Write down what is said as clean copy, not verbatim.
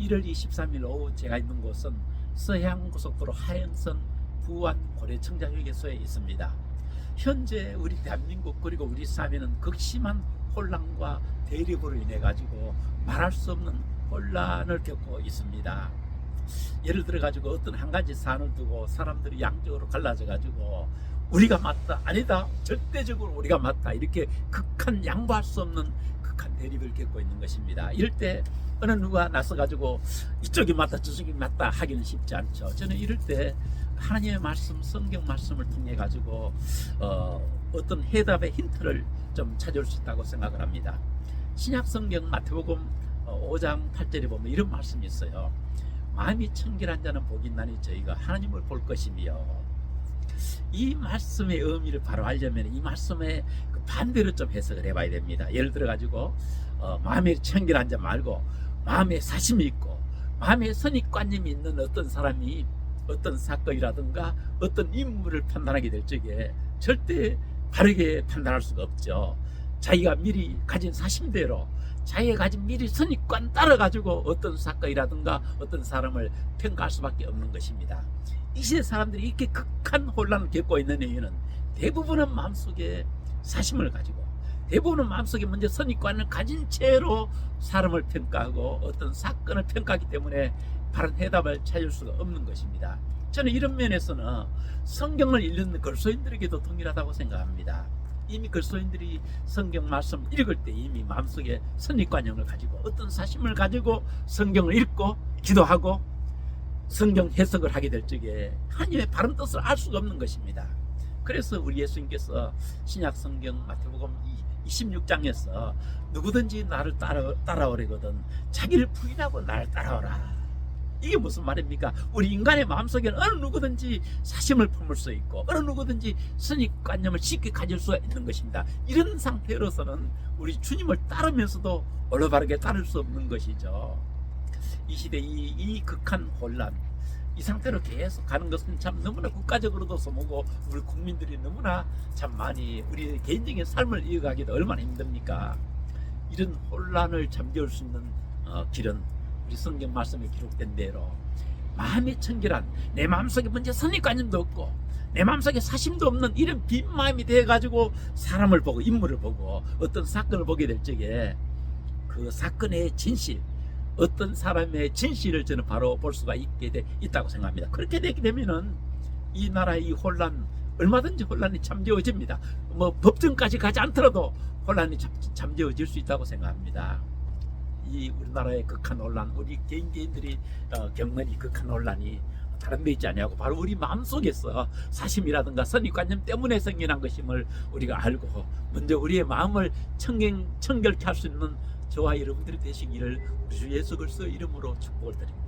1월 23일 오후 제가 있는 곳은 서해안고속도로 하행선 부안 고래청자휴게소에 있습니다. 현재 우리 대한민국 그리고 우리 사회는 극심한 혼란과 대립으로 인해 가지고 말할 수 없는 혼란을 겪고 있습니다. 예를 들어 가지고 어떤 한 가지 사안을 두고 사람들이 양쪽으로 갈라져 가지고 우리가 맞다, 아니다, 절대적으로 우리가 맞다, 이렇게 극한 양보할 수 없는 극한 대립을 겪고 있는 것입니다. 이럴 때 어느 누가 나서 가지고 이쪽이 맞다 저쪽이 맞다 하기는 쉽지 않죠. 저는 이럴 때 하나님의 말씀, 성경 말씀을 통해 가지고 어떤 해답의 힌트를 좀 찾을 수 있다고 생각을 합니다. 신약 성경 마태복음 5장 8절에 보면 이런 말씀이 있어요. 마음이 청결한 자는 복이 있나니 저희가 하나님을 볼 것이며. 이 말씀의 의미를 바로 알려면 이 말씀의 그 반대로 좀 해석을 해봐야 됩니다. 예를 들어 가지고 마음에 청결한 자 말고 마음에 사심이 있고 마음에 선입관념이 있는 어떤 사람이 어떤 사건이라든가 어떤 인물을 판단하게 될 적에 절대 바르게 판단할 수가 없죠. 자기가 미리 가진 사심대로 자기가 가진 미리 선입관 따라 가지고 어떤 사건이라든가 어떤 사람을 평가할 수밖에 없는 것입니다. 이 시대 사람들이 이렇게 극한 혼란을 겪고 있는 이유는 대부분은 마음속에 사심을 가지고 대부분은 마음속에 먼저 선입관을 가진 채로 사람을 평가하고 어떤 사건을 평가하기 때문에 바른 해답을 찾을 수가 없는 것입니다. 저는 이런 면에서는 성경을 읽는 글소인들에게도 동일하다고 생각합니다. 이미 글소인들이 성경 말씀 읽을 때 이미 마음속에 선입관념을 가지고 어떤 사심을 가지고 성경을 읽고 기도하고 성경 해석을 하게 될 적에 하나님의 바른 뜻을 알 수가 없는 것입니다. 그래서 우리 예수님께서 신약 성경 마태복음 26장에서 누구든지 나를 따라오려거든 자기를 부인하고 나를 따라오라. 이게 무슨 말입니까? 우리 인간의 마음속에는 어느 누구든지 사심을 품을 수 있고 어느 누구든지 선입관념을 쉽게 가질 수가 있는 것입니다. 이런 상태로서는 우리 주님을 따르면서도 올바르게 따를 수 없는 것이죠. 이 시대 이 극한 혼란, 이 상태로 계속 가는 것은 참 너무나 국가적으로도 소모고 우리 국민들이 너무나 참 많이 우리 개인적인 삶을 이어가기도 얼마나 힘듭니까? 이런 혼란을 잠재울 수 있는 길은 우리 성경 말씀에 기록된 대로 마음이 청결한, 내 마음속에 먼저 선입관념도 없고 내 마음속에 사심도 없는 이런 빈 마음이 돼가지고 사람을 보고 인물을 보고 어떤 사건을 보게 될 적에 그 사건의 진실, 어떤 사람의 진실을 저는 바로 볼 수가 있다고 생각합니다. 그렇게 되게 되면은 이 나라의 이 혼란, 얼마든지 혼란이 잠재워집니다. 뭐 법정까지 가지 않더라도 혼란이 잠재워질 수 있다고 생각합니다. 이 우리나라의 극한 혼란, 우리 개인들이 겪는 이 극한 혼란이 다른 데 있지 않냐고 바로 우리 마음속에서 사심이라든가 선입관념 때문에 생겨난 것임을 우리가 알고 먼저 우리의 마음을 청결케 할 수 있는 저와 여러분들이 되시기를 우리 주 예수 그리스도 이름으로 축복을 드립니다.